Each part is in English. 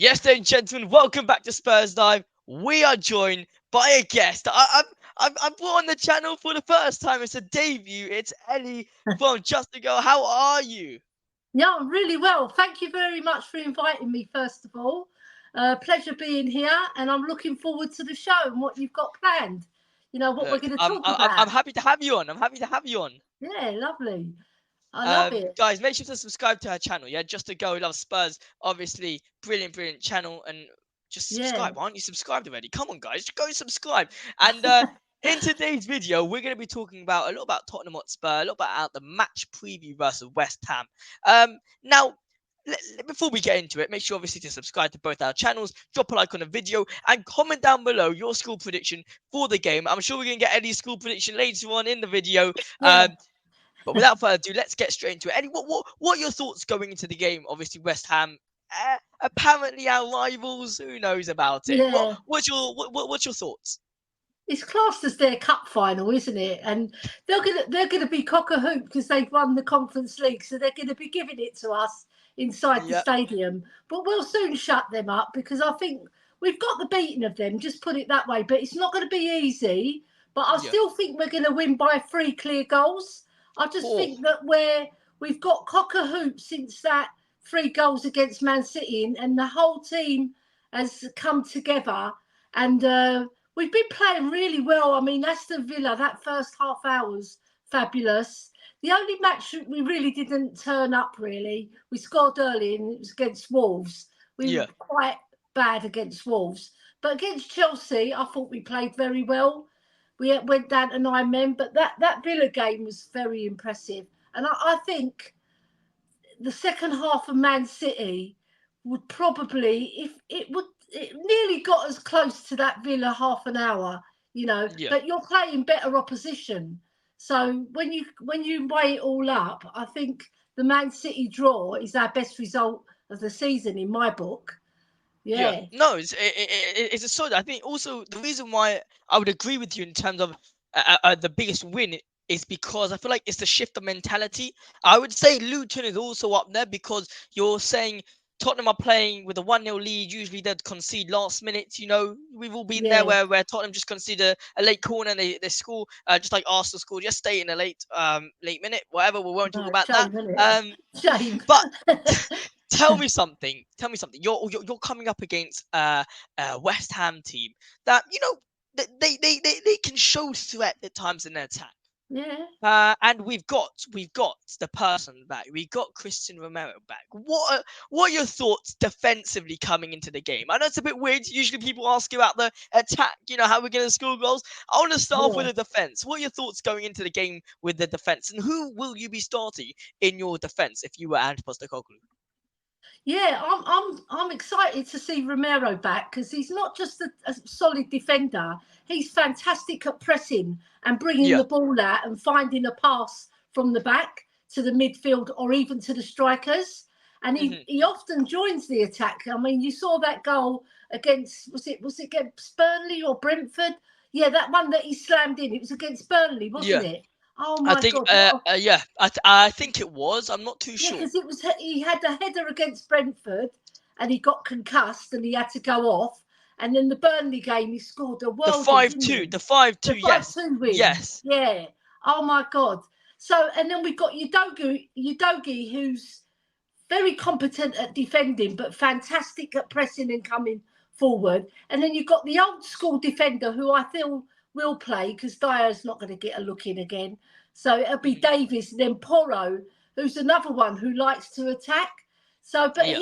Yes, ladies and gentlemen, welcome back to Spurs Live. We are joined by a guest. I've brought on the channel for the first time. It's a debut. It's Elly from Just to Go. How are you? Yeah, I'm really well. Thank you very much for inviting me, first of all. Pleasure being here, and I'm looking forward to the show and what you've got planned. You know, what we're Look, going to I'm talk I'm I'm about. happy to have you on. I'm happy to have you on. Yeah, lovely. I love it. Guys, make sure to subscribe to our channel. Yeah, Just to Go. We love Spurs. Obviously, brilliant channel. And just Yeah. subscribe. Why aren't you subscribed already? Come on, guys, go and subscribe. And in today's video, we're going to be talking about a little about Tottenham Hotspur, a little about the match preview versus West Ham. Now, before we get into it, make sure obviously to subscribe to both our channels, drop a like on the video, and comment down below your score prediction for the game. I'm sure we're going to get any score prediction later on in the video. Yeah. But without further ado, let's get straight into it. Eddie, what are your thoughts going into the game? Obviously, West Ham, apparently our rivals. Who knows about it? Yeah. What's your thoughts? It's classed as their cup final, isn't it? And they're gonna be cock a hoop because they've won the Conference League, so they're gonna be giving it to us inside the Yeah, stadium. But we'll soon shut them up because I think we've got the beating of them. Just put it that way. But it's not going to be easy. But I yeah. still think we're going to win by 3 clear goals. I just Oh, think that we've got cock a hoop since that 3 goals against Man City, and the whole team has come together and. We've been playing really well. I mean, Aston Villa, that first half hour was fabulous. The only match we really didn't turn up, really, we scored early and it was against Wolves. We were yeah, quite bad against Wolves. But against Chelsea, I thought we played very well. We went down to 9 men, but that Villa game was very impressive. And I think the second half of Man City would probably, if it nearly got as close to that Villa half an hour, yeah. but you're playing better opposition. So when you weigh it all up, I think the Man City draw is our best result of the season in my book. Yeah, Yeah. no, it's a solid. I think also the reason why I would agree with you in terms of the biggest win is because I feel like it's the shift of mentality. I would say Luton is also up there because you're saying Tottenham are playing with a 1-0 lead. Usually they'd concede last minute. You know, we've all been there Yeah. where Tottenham just concede a late corner and they score, just like Arsenal scored yesterday in a late minute. Whatever, we won't talk No, about that. shame, isn't it? Um, Shame. but tell me something. Tell me something. You're coming up against a West Ham team that they can show threat at times in their attack. Yeah. And we've got the person back. We got Cristian Romero back. What are your thoughts defensively coming into the game? I know it's a bit weird. Usually people ask you about the attack. You know how we're going to score goals. I want to start off with Yeah. the defense. What are your thoughts going into the game with the defense, and who will you be starting in your defense if you were Ange Postecoglou? Yeah, I'm excited to see Romero back because he's not just a solid defender. He's fantastic at pressing and bringing Yeah. the ball out and finding a pass from the back to the midfield or even to the strikers. And he, Hmm. he often joins the attack. I mean, you saw that goal against was it against Burnley or Brentford? Yeah, that one that he slammed in. It was against Burnley, wasn't Yeah. it? Oh I my think, God! What a yeah, I think it was. I'm not too Yeah, sure. because he had a header against Brentford and he got concussed and he had to go off. And then the Burnley game, he scored a The worldie, five didn't two, he? the five The two. five Yes, two win. yes, Yeah. Oh my God. So and then we've got Udogi, who's very competent at defending, but fantastic at pressing and coming forward. And then you've got the old school defender who I feel will play because Dyer's not going to get a look in again. So it'll be hmm Davis and then Porro, who's another one who likes to attack. So, but yeah,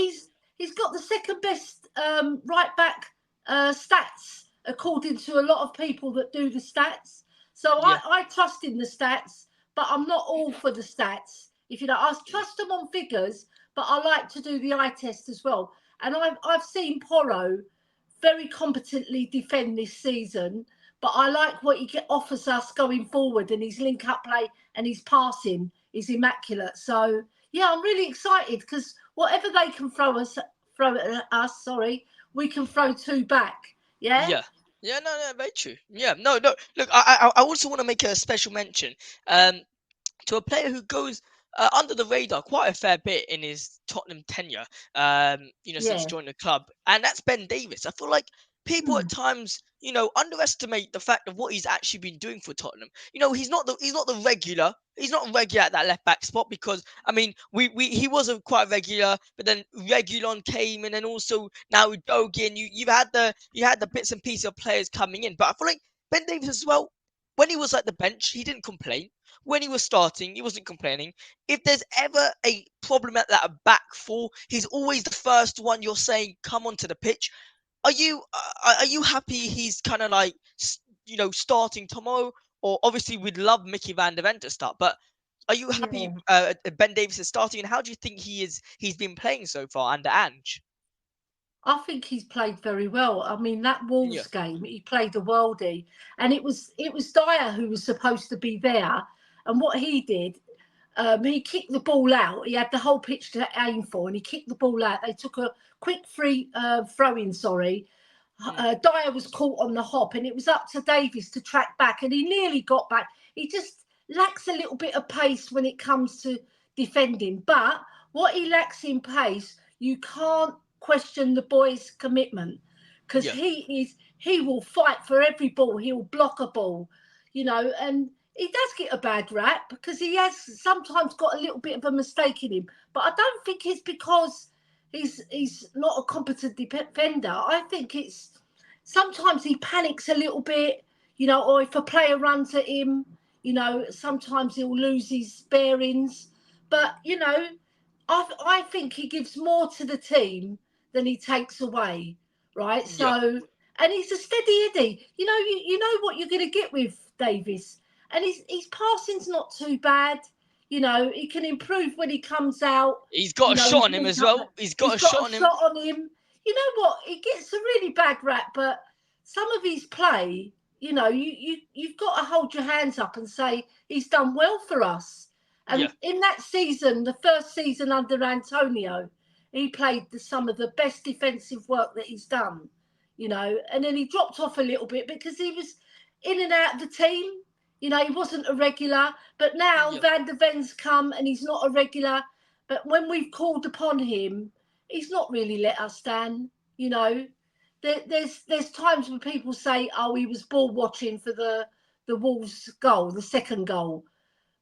he's got the second best right back stats according to a lot of people that do the stats. So yeah, I trust in the stats, but I'm not all for the stats. If you know, I yeah, trust them on figures, but I like to do the eye test as well. And I've seen Porro very competently defend this season, but I like what offers us going forward, and his link up play and his passing is immaculate. So yeah, I'm really excited because whatever they can throw at us, sorry, we can throw two back. Yeah, yeah. Yeah, no, very true. Yeah, no. Look, I also want to make a special mention um to a player who goes under the radar quite a fair bit in his Tottenham tenure, since Yeah. joining the club, and that's Ben Davies. I feel like people at Mm. times, underestimate the fact of what he's actually been doing for Tottenham. He's not the regular. He's not regular at that left back spot because I mean, he was a quite regular, but then Regulon came, and then also now Udogie, and you had the bits and pieces of players coming in. But I feel like Ben Davies as well. When he was at the bench, he didn't complain. When he was starting, he wasn't complaining. If there's ever a problem at that back four, he's always the first one you're saying, come onto the pitch. Are you happy he's kind of like starting tomorrow? Or obviously we'd love Mickey Van der Ven to start, but are you happy Yeah. Ben Davies is starting? And how do you think he's been playing so far under Ange? I think he's played very well. I mean, that Yeah, Wolves game, he played a worldie, and it was Dyer who was supposed to be there, and what he did, he kicked the ball out. He had the whole pitch to aim for, and he kicked the ball out. They took a quick free throw in. Sorry, mm, Dyer was caught on the hop, and it was up to Davies to track back, and he nearly got back. He just lacks a little bit of pace when it comes to defending. But what he lacks in pace, you can't question the boy's commitment, because yeah, he will fight for every ball. He'll block a ball, and he does get a bad rap because he has sometimes got a little bit of a mistake in him. But I don't think it's because he's not a competent defender. I think it's sometimes he panics a little bit, or if a player runs at him, sometimes he'll lose his bearings. But I think he gives more to the team than he takes away, right? yeah, So, and he's a steady Eddie. You know what you're going to get with Davis, and his passing's not too bad. He can improve when he comes out. he's got a shot He's on him linked as up. well. He's got He's a got shot a on him. shot on him. You know what? He gets a really bad rap, but some of his play, you've got to hold your hands up and say he's done well for us. Yeah, And in that season, the first season under Antonio, he played some of the best defensive work that he's done, and then he dropped off a little bit because he was in and out of the team. He wasn't a regular, but now yeah. Van der Ven's come and he's not a regular. But when we've called upon him, he's not really let us down. There's times when people say, "Oh, he was ball watching for the Wolves goal, the second goal,"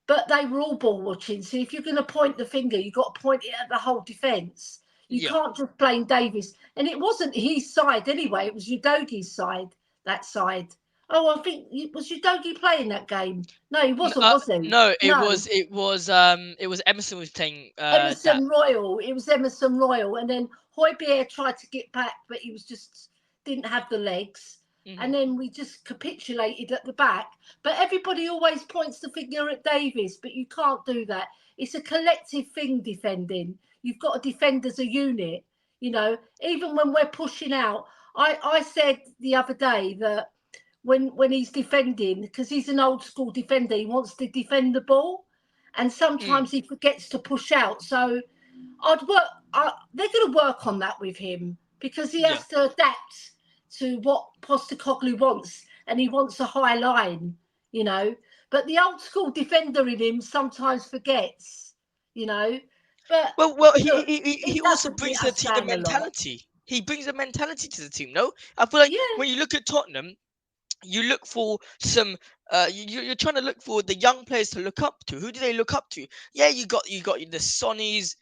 but they were all ball watching. So if you're going to point the finger, you've got to point it at the whole defence. You Yeah. can't just blame Davis. And it wasn't his side anyway. It was Udogie's side, that side. Oh, I think was Udogie playing that game? No, he wasn't, was he? No, it No. was it was Emerson was playing that. Emerson Royal. It was Emerson Royal. And then Højbjerg tried to get back, but he was just didn't have the legs. Mhm. And then we just capitulated at the back. But everybody always points the finger at Davis, but you can't do that. It's a collective thing, defending. You've got to defend as a unit. Even when we're pushing out. I said the other day that when he's defending, because he's an old school defender, he wants to defend the ball, and Mm, sometimes he forgets to push out. So I'd work. They're going to work on that with him because he yeah. has to adapt to what Postecoglou wants, and he wants a high line. But the old school defender in him sometimes forgets. You know, but Well, look, he it also doesn't let brings the us team the down a lot. mentality. He brings the mentality to the team. No, I feel like Yeah, when you look at Tottenham, you look for some. You're trying to look for the young players to look up to. Who do they look up to? Yeah, you got the Sonnies,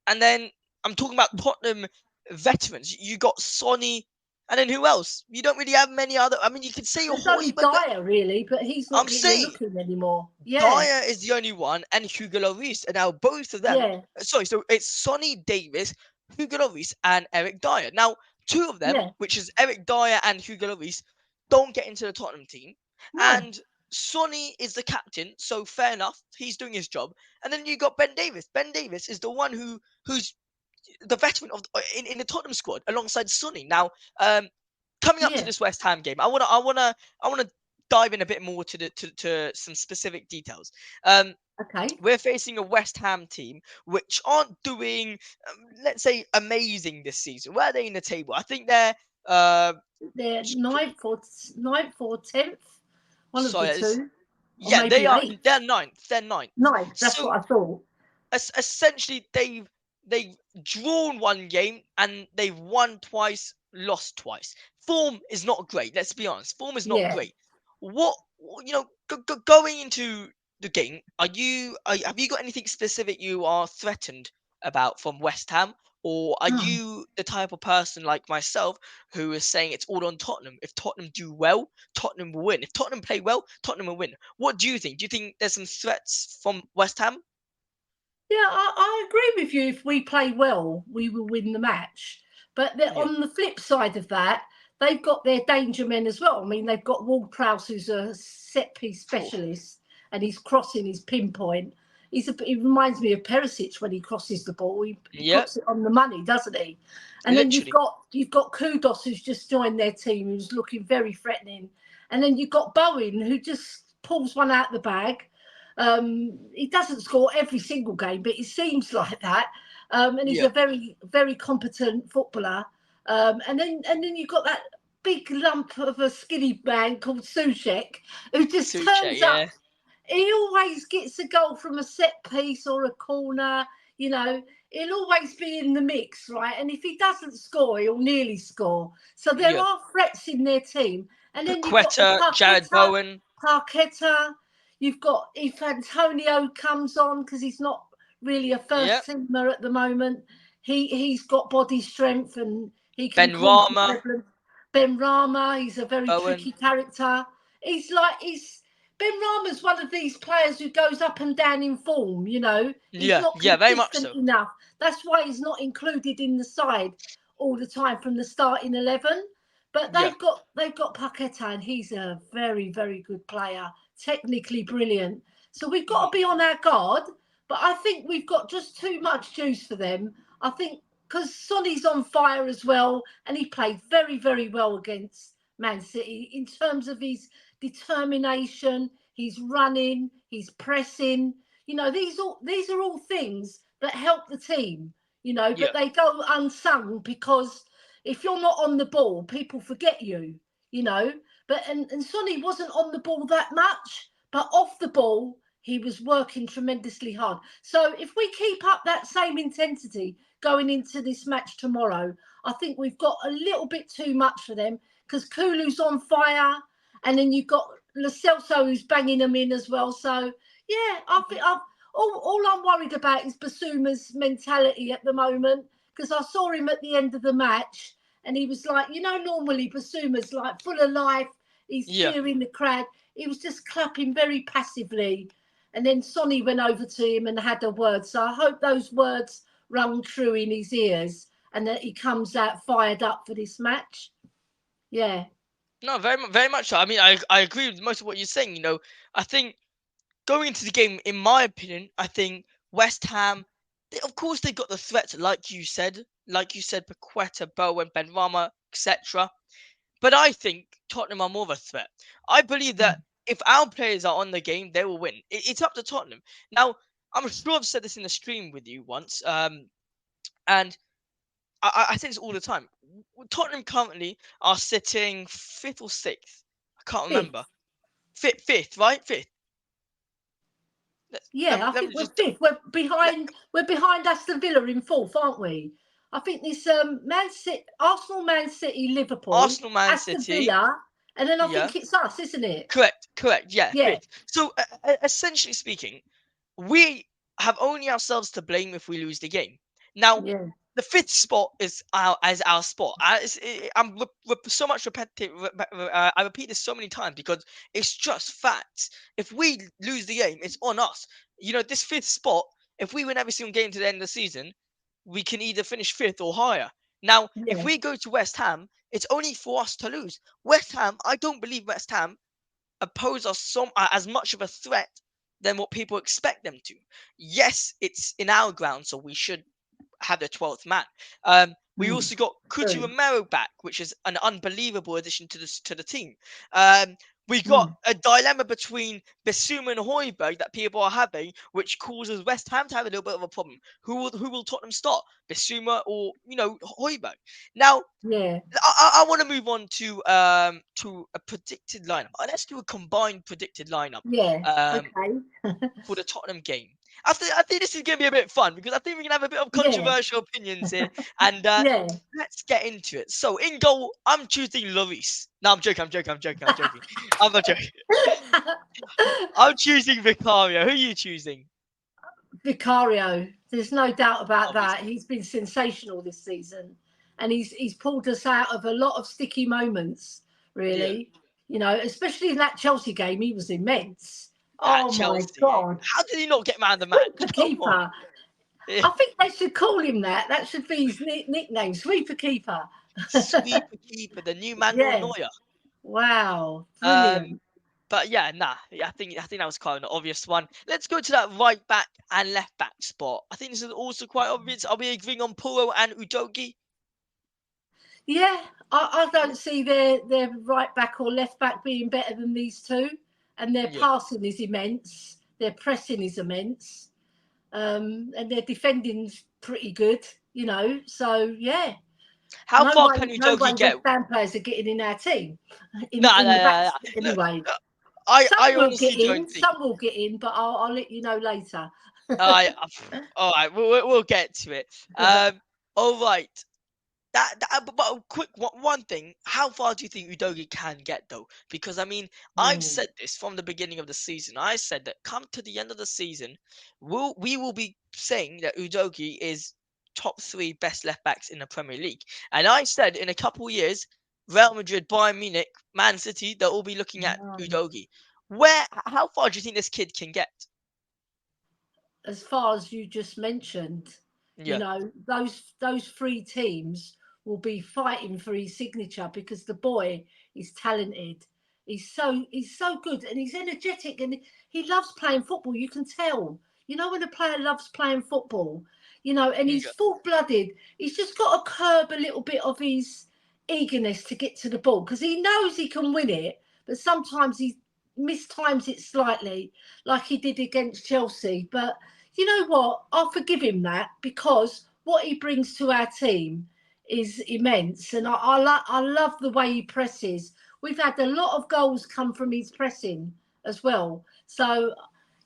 and then I'm talking about Tottenham veterans. You got Sonny, and then who else? You don't really have many other. I mean, you could say there's only Hoiberg. Dyer really, but he's not I'm getting a saying look in anymore. Yeah, Dyer is the only one, and Hugo Lloris. And now both of them. yeah, Sorry, so it's Sonny Davis, Hugo Lloris, and Eric Dyer. Now, two of them, yeah. which is Eric Dyer and Hugo Lloris, don't get into the Tottenham team. No, And Sonny is the captain, so fair enough, he's doing his job. And then you got Ben Davis. Ben Davis is the one who's the veteran in the Tottenham squad alongside Sonny. Now, coming up to yeah. this West Ham game, I wanna dive in a bit more to some specific details. Um, Okay. we're facing a West Ham team which aren't doing, let's say, amazing this season. Where are they in the table? I think they're. Uh, They're ninth or tenth, one of the sorry, two. or Yeah, they maybe are. eighth, They're ninth. They're ninth. ninth. That's So what I thought. essentially, they've drawn one game and they've won twice, lost twice. Form is not great. Let's be honest. Form is not Yeah. great. What going into the game? Have you got anything specific you are threatened about from West Ham? Or are Oh. you the type of person like myself who is saying it's all on Tottenham? If Tottenham do well, Tottenham will win. If Tottenham play well, Tottenham will win. What do you think? Do you think there's some threats from West Ham? Yeah, I agree with you. If we play well, we will win the match. But Yeah, on the flip side of that, they've got their danger men as well. I mean, they've got Ward-Prowse, who's a set piece Phew. specialist, and he's crossing his pinpoint. He reminds me of Perisic when he crosses the ball. He Yeah, puts it on the money, doesn't he? And then literally. you've got Kudos, who's just joined their team, who's looking very threatening. And then you've got Bowen, who just pulls one out the bag. He doesn't score every single game, but it seems like that. And he's Yeah, a very, very competent footballer. And then you've got that big lump of a skinny man called Sushek, who just Sucha, turns up. yeah, He always gets a goal from a set piece or a corner. You know, he'll always be in the mix, right? And if he doesn't score, he'll nearly score. So there yeah. are threats in their team. And then you've got the Paqueta, Jared Bowen. Parketta. You've got if Antonio comes on because he's not really a Yeah, first teamer at the moment. He's got body strength and he can Ben cause some Rama, problems. Ben Rama, he's a very Bowen. tricky character. He's Ben Rama's one of these players who goes up and down in form. You know, he's Yeah, not yeah, very much consistent so. enough. That's why he's not included in the side all the time from the starting 11. But Yeah, they've got Paqueta, and he's a very, very good player, technically brilliant. So we've got mhm, to be on our guard. But I think we've got just too much juice for them. I think because Sonny's on fire as well, and he played very, very well against Man City in terms of his determination, he's running, he's pressing. You know, these are all things that help the team. You know, yeah, but they go unsung because if you're not on the ball, people forget you. You know, and Sonny wasn't on the ball that much, but off the ball he was working tremendously hard. So if we keep up that same intensity going into this match tomorrow, I think we've got a little bit too much for them because Kulu's on fire, and then you've got Lo Celso who's banging them in as well. So yeah, I mhm, think all I'm worried about is Basuma's mentality at the moment because I saw him at the end of the match and he was like, normally Basuma's like full of life. He's yeah. cheering the crowd. He was just clapping very passively. And then Sonny went over to him and had a word. So I hope those words rung true in his ears and that he comes out fired up for this match. Yeah. No, very much so. I mean, I agree with most of what you're saying. I think going into the game, in my opinion, I think West Ham, of course, they got the threats, like you said, Paqueta, Bowen, Ben Rama, etc. But I think Tottenham are more of a threat. I believe that if our players are on the game, they will win. It's up to Tottenham. Now, I'm sure I've said this in the stream with you once, and I say this all the time. Tottenham currently are sitting fifth or sixth. I can't remember. Fifth. Fifth, right? Fifth. Yeah, I Let me think we're just. fifth. We're Let, behind. We're behind Aston Villa in fourth, aren't we? I think this Man City, Arsenal, Man City, Liverpool, Arsenal, Man Aston City. Villa, and then I Yeah. think it's us, isn't it? Correct. Yeah, Yeah, fifth. So essentially speaking, we have only ourselves to blame if we lose the game. Now, yeah, the fifth spot is our spot. So much repetitive. I repeat this so many times because it's just facts. If we lose the game, it's on us. This fifth spot. If we win every single game to the end of the season, we can either finish fifth or higher. Now, if yeah, we go to West Ham, it's only for us to lose. West Ham, I don't believe West Ham pose us as much of a threat than what people expect them to. Yes, it's in our ground, so we should have the 12th man. We also got Cristian true. Romero back, which is an unbelievable addition to the team. Um, We got Mm. a dilemma between Bissouma and Højbjerg that people are having, which causes West Ham to have a little bit of a problem. Who will Tottenham start, Bissouma or Højbjerg? Now, Yeah, I want to move on to a predicted lineup. Let's do a combined predicted lineup yeah. um, Okay. for the Tottenham game. I think this is going to be a bit fun because I think we can have a bit of Yeah, controversial opinions here, and yeah. let's get into it. So in goal, I'm choosing Lloris. No, I'm joking. I'm joking. I'm joking. I'm joking. I'm not joking. I'm choosing Vicario. Who are you choosing? Vicario, there's no doubt about that. Obviously. He's been sensational this season, and he's pulled us out of a lot of sticky moments. Yeah. Really, especially in that Chelsea game, he was immense. That Oh my Chelsea game. God, How did he not get man of the match? sweeper Come on. keeper. Yeah. I think they should call him that. That should be his nickname, sweeper keeper. Sweeper keeper, the new Manuel Yeah. Neuer. Wow, Um, brilliant. but yeah, nah. Yeah, I think that was quite an obvious one. Let's go to that right back and left back spot. I think this is also quite obvious. Are we agreeing on Puro and Udogi? Yeah, I Yeah. don't see their right back or left back being better than these two, and their Yeah. passing is immense. Their pressing is immense, and their defending's pretty good. So yeah, How no far way, can no way Udogi get? West Ham players are getting in our team, in No, no, in the back no, no. anyway. No, I Some I will get honestly in, don't think. some will get in, but I'll let you know later. All right, we'll get to it. All right. But a quick one thing. How far do you think Udogi can get though? Because I mean, I've Mm, said this from the beginning of the season. I said that come to the end of the season, we will be saying that Udogi is top three best left backs in the Premier League. And I said in a couple of years, Real Madrid, Bayern Munich, Man City, they'll all be looking at no. Udogi. How far do you think this kid can get? As far as you just mentioned, Yeah, those three teams will be fighting for his signature because the boy is talented. He's so good and he's energetic and he loves playing football. You can tell. When a player loves playing football, and he's yeah, full blooded. He's just got to curb a little bit of his eagerness to get to the ball because he knows he can win it, but sometimes he mistimes it slightly, like he did against Chelsea. But you know what? I'll forgive him that because what he brings to our team is immense, and I love the way he presses. We've had a lot of goals come from his pressing as well. So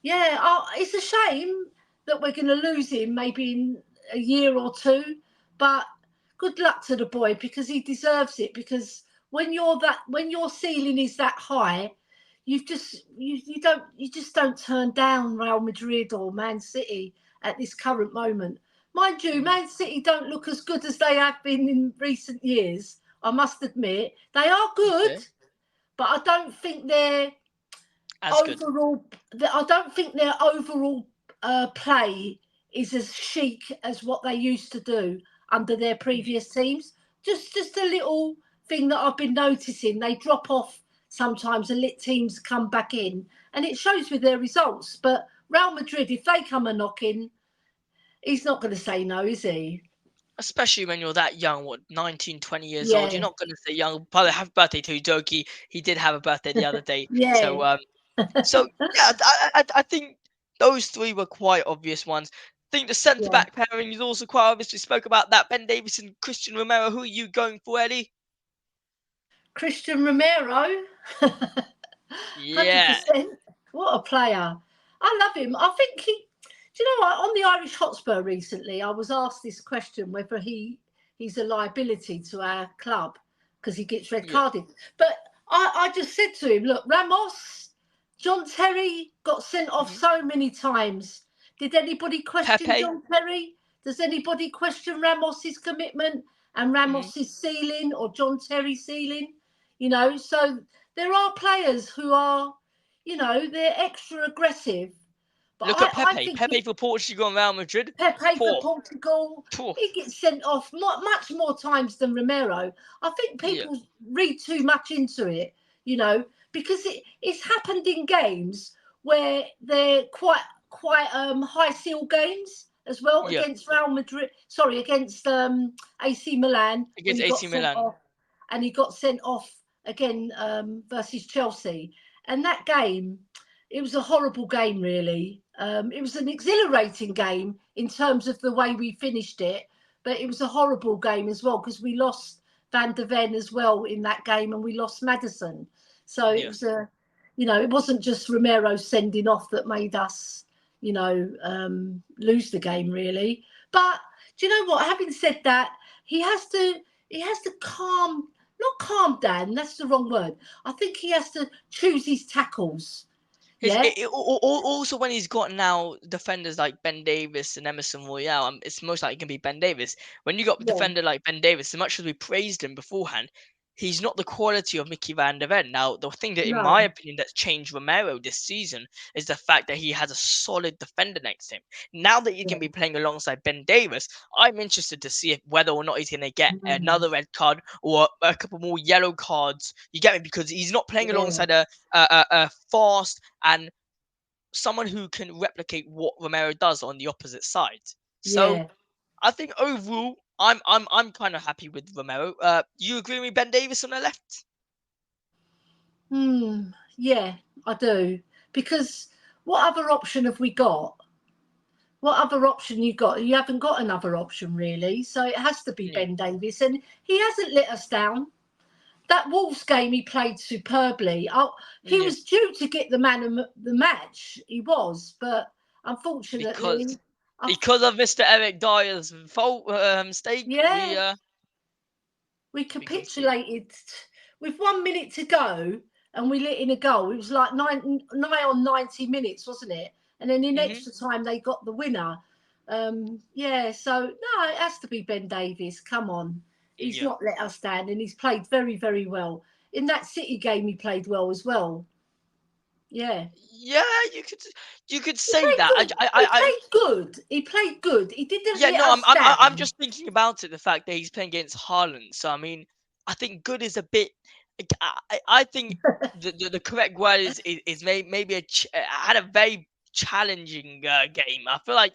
yeah, it's a shame that we're going to lose him maybe in a year or two, but good luck to the boy because he deserves it. Because when your ceiling is that high, you just don't turn down Real Madrid or Man City at this current moment. Mind you, yeah. Man City don't look as good as they have been in recent years. I must admit they are good, Okay, but I don't think they're as good. overall. I don't think their overall play is as chic as what they used to do under their previous teams. Just a little thing that I've been noticing. They drop off sometimes and let teams come back in, and it shows with their results. But Real Madrid, if they come a knocking, he's not going to say no, is he? Especially when you're that young, what, 19, 20 years old. You're Yeah, not going to say young. By the way, happy birthday to Udogi. He did have a birthday the other day. yeah, So yeah, I think those three were quite obvious ones. I think the centre yeah. back pairing is also quite obvious. We spoke about that. Ben Davies and Cristian Romero. Who are you going for, Ellie? Cristian Romero, Yeah. 100%. What a player. I love him. I think do you know what? On the Irish Hotspur recently, I was asked this question whether he's a liability to our club because he gets red Yeah. carded. But I just said to him, look, Ramos, John Terry got sent off Hmm. so many times. Did anybody question Pepe. John Terry? Does anybody question Ramos's commitment and Hmm. Ramos's ceiling or John Terry's ceiling? So there are players who are, they're extra aggressive. But Look at I Pepe. think Pepe for Portugal and Real Madrid. Pepe for Poor. Portugal, Poor. he gets sent off much more times than Romero. I think Yeah. people read too much into it, because it's happened in games where they're quite high seal games as well Yeah. against Real Madrid. Sorry, against AC Milan when Against he got AC sent Milan. off, and he got sent off again versus Chelsea. And that game, it was a horrible game, really. It was an exhilarating game in terms of the way we finished it, but it was a horrible game as well because we lost Van der Ven as well in that game, and we lost Maddison. So it Yeah. was it wasn't just Romero sending off that made us, lose the game really. But do you know what? Having said that, he has to not calm down. That's the wrong word. I think he has to choose his tackles. Yeah, Also, when he's got now defenders like Ben Davis and Emerson Royale, it's most likely going to be Ben Davis. When you got a yeah, defender like Ben Davis, as much as we praised him beforehand, he's not the quality of Mickey Van der Ven. Now, the thing that, in my no, opinion, that's changed Romero this season is the fact that he has a solid defender next to him. Now that he yeah, can be playing alongside Ben Davis, I'm interested to see whether or not he's going to get mm, another red card or a couple more yellow cards. You get me? Because he's not playing yeah, alongside a fast and someone who can replicate what Romero does on the opposite side. So yeah. I think overall, I'm kind of happy with Romero. You agree with Ben Davis on the left? Yeah, I do. Because what other option have we got? What other option you got? You haven't got another option really. So it has to be Yeah. Ben Davis, and he hasn't let us down. That Wolves game he played superbly. Oh, he Yeah. was due to get the man of the match. He was, but Because unfortunately, I, because of Mr. Eric Dyer's fault mistake, we yeah, we we concede. capitulated with 1 minute to go, and we let in a goal. It was like nigh on 90 minutes, wasn't it? And then in Mhm. extra time they got the winner. Yeah, so no, it has to be Ben Davis. Come on, he's Yeah. not let us down, and he's played very, very well in that City game. He played well as well. Yeah, Yeah, you could he say played that. good. He played good. He played good. He didn't Yeah, let no, I'm us I'm I'm down. just thinking about it. The fact that he's playing against Haaland. So I mean, I think good is a bit. I think the correct word is maybe had a very challenging game. I feel like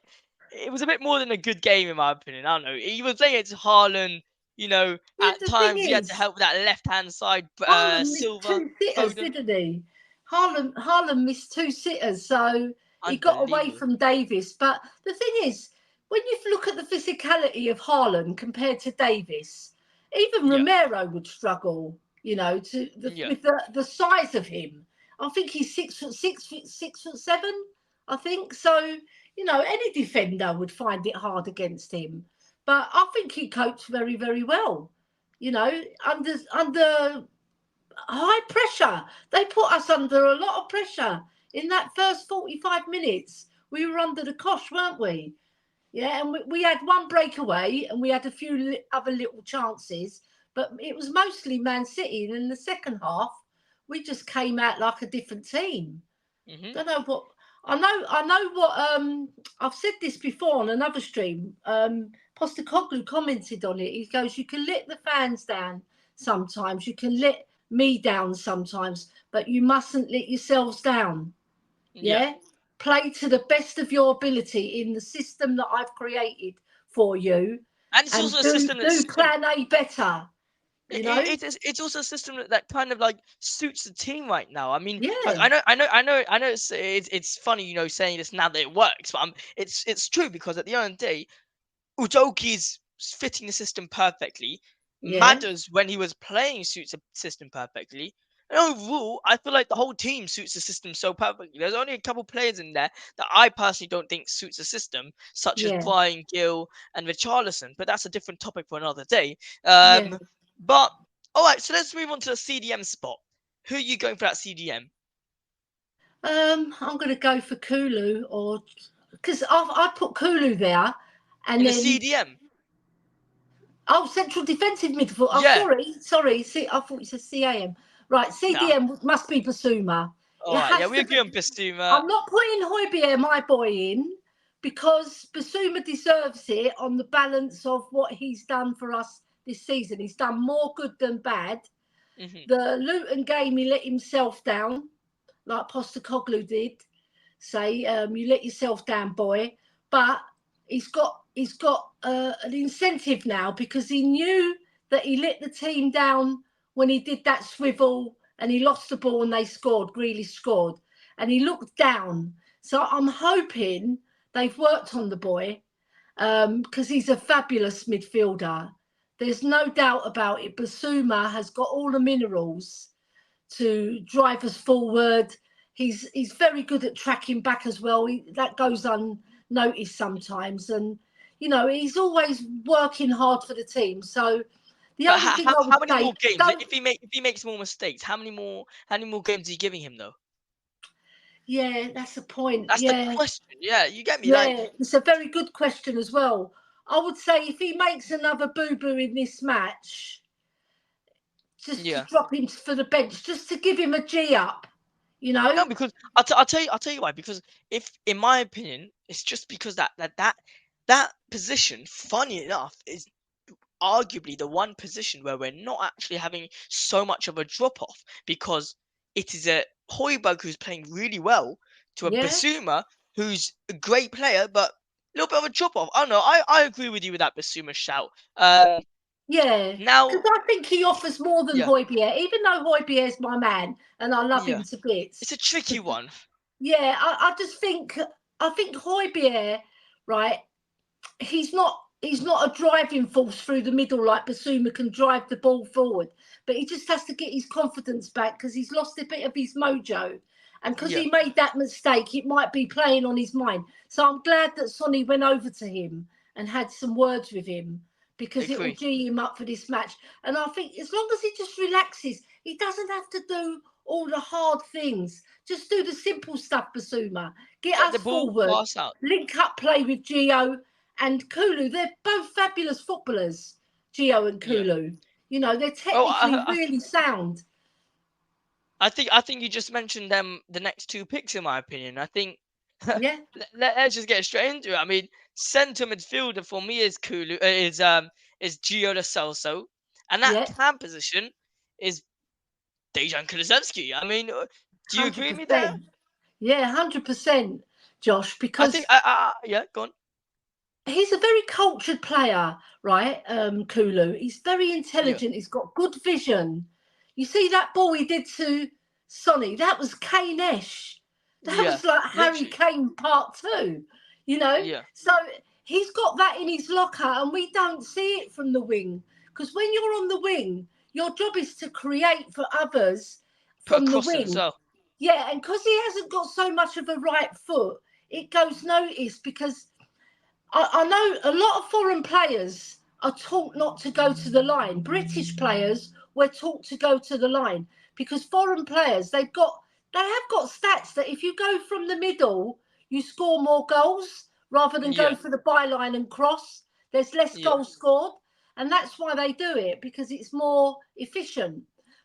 it was a bit more than a good game in my opinion. I don't know. He was playing against Haaland. Yeah, At the thing times he had to is, help with that left hand side. Haaland missed Silver, two sitters, Foden, didn't he? Haaland missed two sitters, so he got away unbelievable. from Davis. But the thing is, when you look at the physicality of Haaland compared to Davis, even Yeah, Romero would struggle. yeah. With the size of him. I think he's 6 foot 6 foot 7. I think so. Any defender would find it hard against him. But I think he coped very, very well. Under high pressure. They put us under a lot of pressure in that first 45 minutes. We were under the cosh, weren't we? Yeah, and we had one breakaway and we had a few other little chances, but it was mostly Man City. And in the second half, we just came out like a different team. Mhm. Don't know what I know what I've said this before on another stream. Postecoglou commented on it. He goes, you can let the fans down sometimes, you can let me down sometimes, but you mustn't let yourselves down. Yeah. Yeah. Play to the best of your ability in the system that I've created for you, And it's and also a do system do that's plan A better, you know? it's also a system that kind of like suits the team right now. I mean, like Yeah, I know it's funny, saying this now that it works, but it's true because at the end of the day, Udoki's fitting the system perfectly. yeah, Matters when he was playing suits the system perfectly. And overall, I feel like the whole team suits the system so perfectly. There's only a couple players in there that I personally don't think suits the system, such as yeah, Brian Gill and Richarlison. But that's a different topic for another day. yeah. But all right, so let's move on to the CDM spot. Who are you going for that CDM? I'm going to go for Kulu, or because I put Kulu there, and In the then CDM? central defensive midfield. Oh, Yeah. sorry. See, I thought you said CAM. Right, Nah. CDM must be Basuma. All It right. Yeah, has we to agree on be. Pistuma. I'm not putting Højbjerg, my boy, in because Basuma deserves it on the balance of what he's done for us this season. He's done more good than bad. Hmm. The Luton game, he let himself down, like Postecoglou did. Say, you let yourself down, boy. But he's got an incentive now because he knew that he let the team down when he did that swivel and he lost the ball and they scored, Grealish scored, and he looked down. So I'm hoping they've worked on the boy because he's a fabulous midfielder. There's no doubt about it. Basuma has got all the minerals to drive us forward. He's very good at tracking back as well. That goes unnoticed sometimes, and he's always working hard for the team. So the But only thing I how would many say, more games? don't. If he makes more mistakes, how many more games are you giving him though? Yeah, that's a point. That's the Yeah, question. Yeah, you get me. Like, yeah, it's a very good question as well. I would say if he makes another boo boo in this match, just to yeah. drop him for the bench, just to give him a G up, you know. No, because I'll tell you why. Because if, in my opinion, it's just because that position, funny enough, is arguably the one position where we're not actually having so much of a drop off, because it is a Højbjerg who's playing really well to a Yeah. Basuma who's a great player, but a little bit of a drop off. I don't know. I agree with you with that Basuma shout. Yeah, Now, because I think he offers more than yeah, Højbjerg, even though Højbjerg's my man and I love yeah, him to it's a bits. tricky one. Yeah, I just think Højbjerg, right? He's not a driving force through the middle like Basuma can drive the ball forward, but he just has to get his confidence back because he's lost a bit of his mojo. And because Yeah, he made that mistake, it might be playing on his mind. So I'm glad that Sonny went over to him and had some words with him because it will agree. G him up for this match. And I think as long as he just relaxes, he doesn't have to do all the hard things. Just do the simple stuff, Basuma. Get Get us the ball, forward, pass out. link up play with Gio and Kulu. They're both fabulous footballers, Gio and Yeah. Kulu. They're Well, technically really sound. I think you just mentioned them, the next two picks, in my opinion. I think Yeah, let's just get straight into it. I mean, centre midfielder for me is Kulu, is Gio Lo Celso, and that yeah, cam position is Dejan Kulusevski. I mean, do you agree with me there? 100%. Yeah, 100%, Josh, I think because yeah, go on. he's a very cultured player, right? Kulu. He's very Yeah, intelligent. He's got good vision. You see that ball he did to Sonny? That was Kane-ish. That yeah, was like Harry literally. Kane part two, you know? Yeah, So he's got that in his locker and we don't see it from the wing. Because when you're on the wing, your job is to create for others put a from the cross in as wing. well. Yeah, and because he hasn't got so much of a right foot, it goes noticed because I know a lot of foreign players are taught not to go to the line. British players were taught to go to the line because foreign players they have got stats that if you go from the middle, you score more goals rather than go Yeah, for the byline and cross. There's less yeah, goals scored, and that's why they do it because it's more efficient,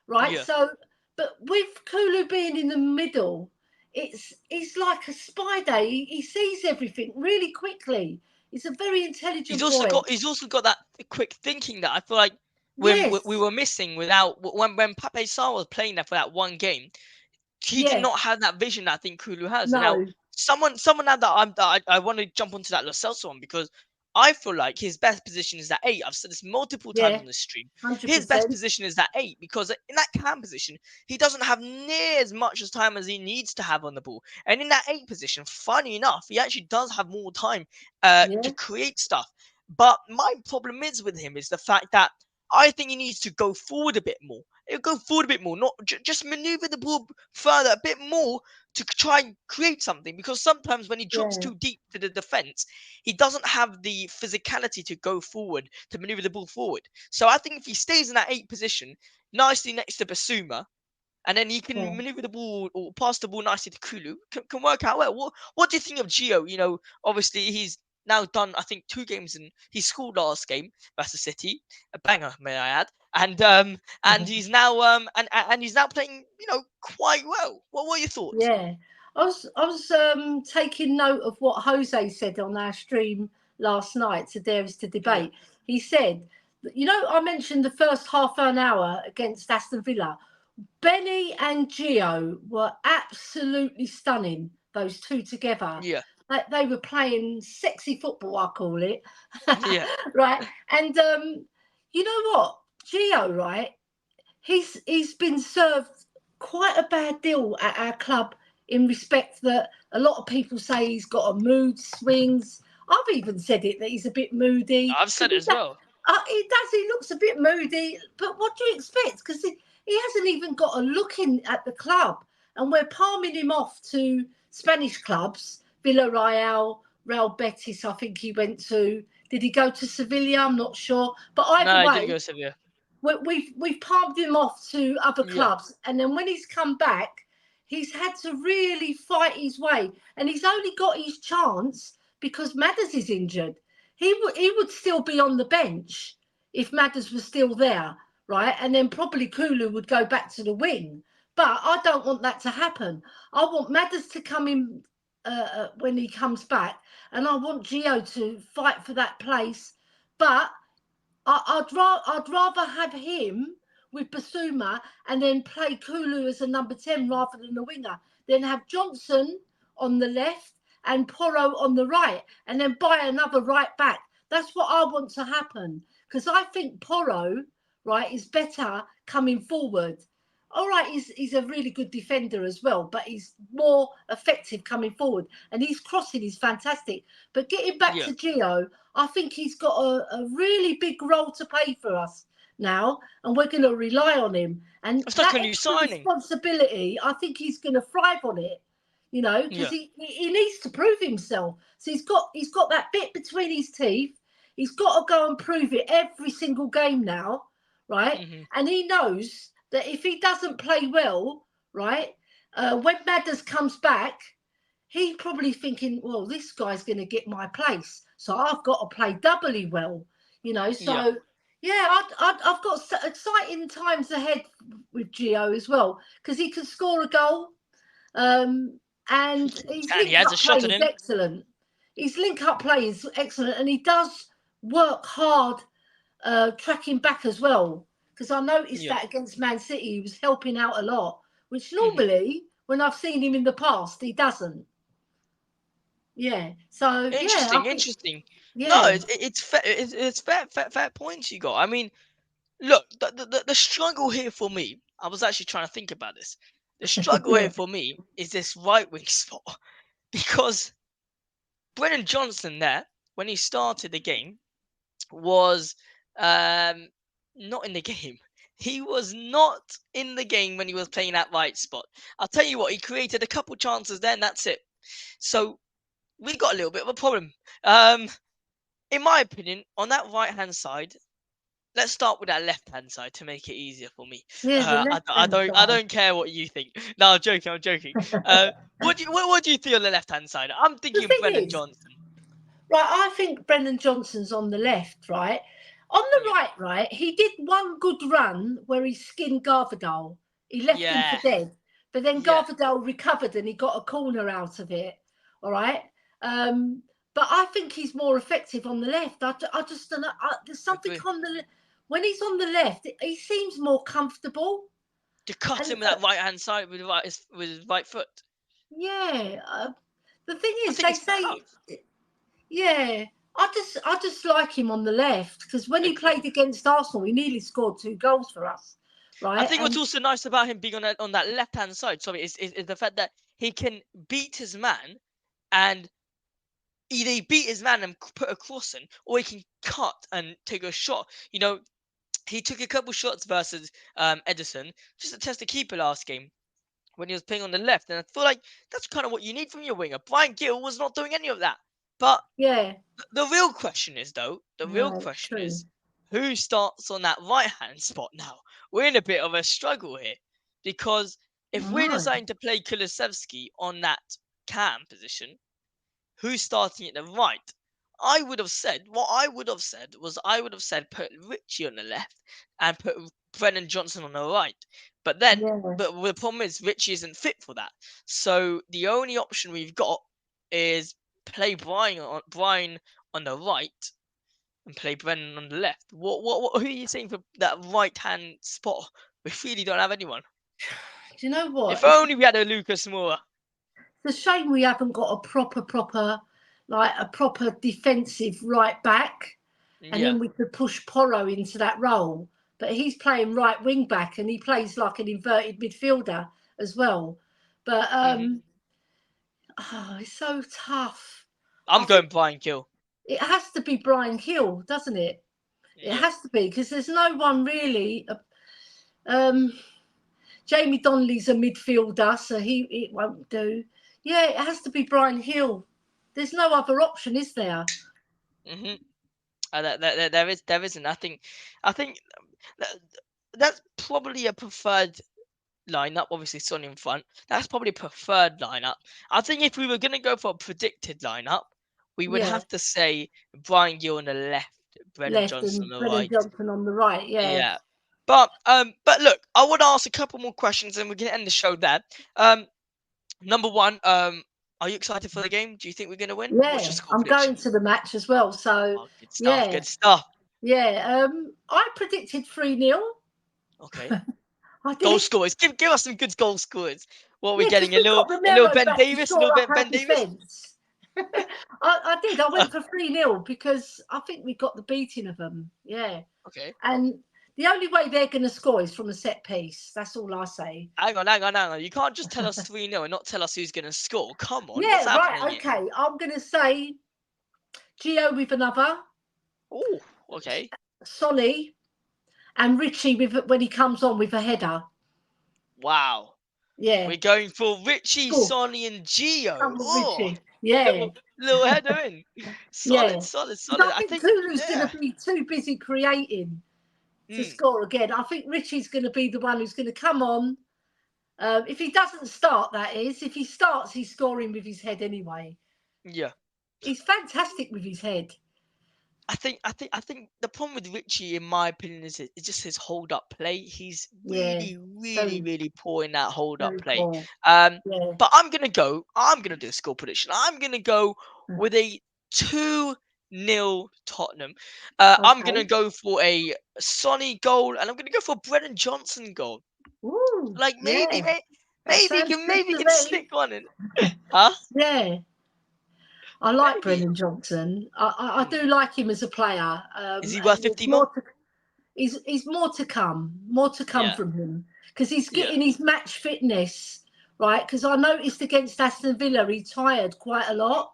right? yeah. So, but with Kulu being in the middle, it's like a spider. He sees everything really quickly. He's a very intelligent boy. He's also got that quick thinking that I feel like we Yes. were missing without when Pape Sarr was playing there for that one game. He did Yeah. not have that vision that I think Kulu has. And now No. someone now that I want to jump onto that Lo Celso one, because I feel like his best position is that 8. I've said this multiple times Yeah. on the stream. His best 100%. position is that 8 because in that cam position he doesn't have near as much as time as he needs to have on the ball. And in that 8 position, funny enough, he actually does have more time to Yeah. create stuff. But my problem is with him is the fact that I think he needs to go forward a bit more. He'll go forward a bit more, not just maneuver the ball further a bit more to try and create something. Because sometimes when he drops Yeah. too deep to the defense, he doesn't have the physicality to go forward to maneuver the ball forward. So I think if he stays in that 8 position, nicely next to Basuma, and then he can Yeah. maneuver the ball or pass the ball nicely to Kulu, can work out well. What do you think of Gio? Obviously he's now done, I think, 2 games, and he scored last game versus City, a banger, may I add, and he's now and he's now playing, quite well. What were your thoughts? Yeah. I was taking note of what Jose said on our stream last night to Dare Is to Yeah, Debate. He said, I mentioned the first half an hour against Aston Villa. Benny and Gio were absolutely stunning, those two together. yeah, They were playing sexy football, I call it. yeah, Right. And you know what? Gio, right? he's been served quite a bad deal at our club in respect that a lot of people say he's got a mood swings. I've even said it that he's a bit moody. I've said it as well. He does. He looks a bit moody, but what do you expect? Because he hasn't even got a look in at the club, and we're palming him off to Spanish clubs, Villarreal, Real Betis. I think he went to. Did he go to Sevilla? I'm not sure. But either No, he didn't way, go Sevilla. we've palmed him off to other Yeah. clubs, and then when he's come back, he's had to really fight his way, and he's only got his chance because Madders is injured. He would still be on the bench if Madders was still there, right? And then probably Kulu would go back to the wing. But I don't want that to happen. I want Madders to come in when he comes back, and I want Gio to fight for that place. But I'd rather have him with Basuma and then play Kulu as a number 10 rather than a winger. Then have Johnson on the left and Porro on the right, and then buy another right back. That's what I want to happen, because I think Porro, right, is better coming forward. All right, he's a really good defender as well, but he's more effective coming forward, and his crossing is fantastic. But getting back to Gio, I think he's got a really big role to play for us now, and we're going to rely on him. And It's like that a new extra signing. responsibility, I think he's going to thrive on it. You know, because he needs to prove himself. So he's got that bit between his teeth. He's got to go and prove it every single game now, right? Mm-hmm. And he knows that if he doesn't play well, right, when Madders comes back, he's probably thinking, well, this guy's going to get my place, so I've got to play doubly well, you know. So I've got exciting times ahead with Gio as well, because he can score a goal. And his And he has a shot at him. excellent. His link-up play is excellent, and he does work hard tracking back as well. Because I noticed that against Man City, he was helping out a lot, which normally, when I've seen him in the past, he doesn't. Yeah. So Interesting. Yeah. No, it's fair. It's fair points you got. I mean, look, the struggle here for me. I was actually trying to think about this. The struggle here for me is this right wing spot, because Brennan Johnson there, when he started the game, was not in the game. He was not in the game when he was playing that right spot. I'll tell you what, he created a couple chances there, and that's it. So we got a little bit of a problem. In my opinion, on that right hand side, let's start with that left hand side to make it easier for me. Yeah, I don't care what you think. No, I'm joking. What do you think on the left hand side? I'm thinking Brennan Johnson. Right, I think Brennan Johnson's on the left, right? On the right, he did one good run where he skinned Garvadal. He left him for dead. But then Garvadal recovered and he got a corner out of it. All right. But I think he's more effective on the left. I just don't know. There's something on the when he's on the left, he seems more comfortable. To cut him with that right hand side with his right foot. Yeah. The thing is, they say. Yeah, I just like him on the left, because when he played against Arsenal, he nearly scored 2 goals for us. Right. I think what's also nice about him being on that left hand side, is the fact that he can beat his man, and either he beat his man and put a cross in, or he can cut and take a shot. You know, he took a couple shots versus Edison just to test the keeper last game when he was playing on the left, and I feel like that's kind of what you need from your winger. Brian Gill was not doing any of that. But the real question is, though, who starts on that right-hand spot now? We're in a bit of a struggle here, because if we're deciding to play Kulusevski on that cam position, who's starting at the right? I would have said put Richie on the left and put Brennan Johnson on the right. But then, but the problem is Richie isn't fit for that. So the only option we've got is play Brian on the right and play Brennan on the left. What who are you saying for that right hand spot? We really don't have anyone. Do you know what? If only we had a Lucas Moura. It's a shame we haven't got a proper defensive right back, and then we could push Porro into that role. but he's playing right wing back and he plays like an inverted midfielder as well. But Hmm. it's so tough. I I'm think going Brian Gill. it has to be Brian Hill, doesn't it? It Yeah. has to be because there's no one really. Um, Jamie Donnelly's a midfielder, so it won't do. Yeah, it has to be Brian Hill. There's no other option, is there? Hmm. There isn't. I think that, that's probably a preferred lineup. Obviously, Son in front. That's probably a preferred lineup. I think if we were gonna go for a predicted lineup, we would Yeah, have to say Brian Gill on the left, Brennan left Johnson and on the Brennan right. Johnson on the right. Yeah, Yeah. But look, I want to ask a couple more questions, and we can end the show there. Um, Number one, are you excited for the game? Do you think we're gonna win? What's your yeah. score I'm going prediction? to the match as well, so Oh, good stuff. yeah, Good stuff. yeah. I predicted 3-0. Okay. I Goal did. scorers. Give us some good goal scorers. What are we Yeah, because getting? we've got A little Romero Ben back to Davis. A little shore up bit our Ben Davis. defence. I did. I went for 3-0 because I think we got the beating of them. Yeah. Okay. And the only way they're going to score is from a set piece. That's all I say. Hang on. You can't just tell us 3-0 and not tell us who's gonna score. Come on, what's Yeah, happening right. here? Okay. I'm going to say Gio with another, Oh, okay. Sonny, and Richie with when he comes on with a header. Wow. Yeah. We're going for Richie, Cool. Sonny, and Gio. Come on, Oh, Richie. Yeah. little header in. Yeah. Solid. Because I I think think, Kulu's going to yeah. be too busy creating to Hmm. score again. I think Richie's going to be the one who's going to come on. If he doesn't start, that is. If he starts, he's scoring with his head anyway. Yeah. He's fantastic with his head. I think the problem with Richie, in my opinion, is it's just his hold up play. He's Yeah. really, Very, really poor in that hold up very play. poor. Um, Yeah. but I'm gonna do a score prediction. I'm gonna go Mm. with a 2-0 Tottenham. I'm gonna Okay. go for a Sonny goal, and I'm gonna go for a Brennan Johnson goal. Ooh, Like yeah. That sounds good maybe to can me. stick one in. Huh? Yeah. I like Maybe. Brendan Johnson. I Hmm. do like him as a player. Is he worth And there's 50 mil? more to he's more to come Yeah. from him because he's Yeah. getting his match fitness right. Because I noticed against Aston Villa he tired quite a lot,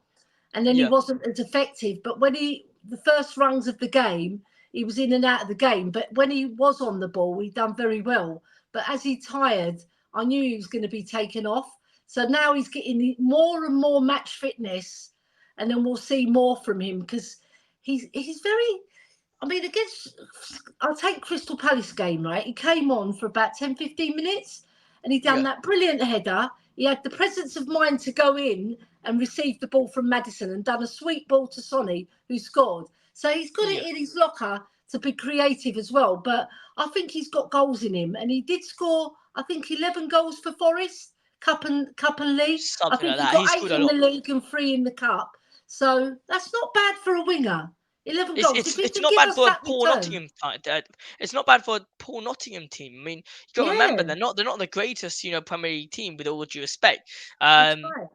and then he Yeah. wasn't as effective. But when the first runs of the game, he was in and out of the game. But when he was on the ball, he done very well. But as he tired, I knew he was going to be taken off. So now he's getting more and more match fitness, and then we'll see more from him because he's very. I mean, against, I'll take Crystal Palace game, right? He came on for about 10, 15 minutes and he done Yeah. that brilliant header. He had the presence of mind to go in and receive the ball from Maddison and done a sweet ball to Sonny, who scored. So he's got it Yeah. in his locker to be creative as well. But I think he's got goals in him. And he did score, I think, 11 goals for Forest, cup and league. I Something think like he that. got He 8 scored a in the lot. league and 3 in the cup. So that's not bad for a winger. 11 It's goals. it's If he it's can not give bad us for a that poor return. Nottingham it's not bad for a poor Nottingham team. I mean, you got to remember Yeah, they're not the greatest, Premier League team with all due respect. that's Um, right.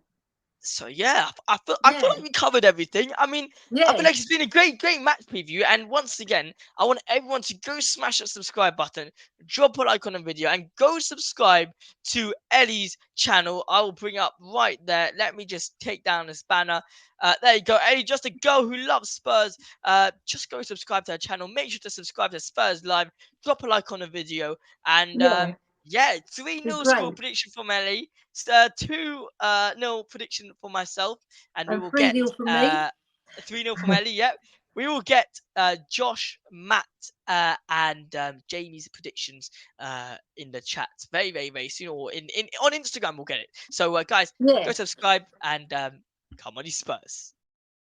so yeah, I feel Yeah, like we covered everything. I mean, I feel yeah, like it's been a great match preview. And once again, I want everyone to go smash that subscribe button, drop a like on the video, and go subscribe to Elly's channel. I will bring it up right there. Let me just take down this banner. There you go, Elly, just a girl who loves Spurs. Just go subscribe to her channel. Make sure to subscribe to Spurs Live. Drop a like on the video, and yeah. yeah, 3 Be 0 score great. prediction from Elly. 2 nil prediction for myself, and we And will 3 get nil from me. 3-0 from Elly. Yep, we will get Josh, Matt, and Jamie's predictions in the chat very soon, or in on Instagram we'll get it. So guys, go Yeah. subscribe and come on, you Spurs.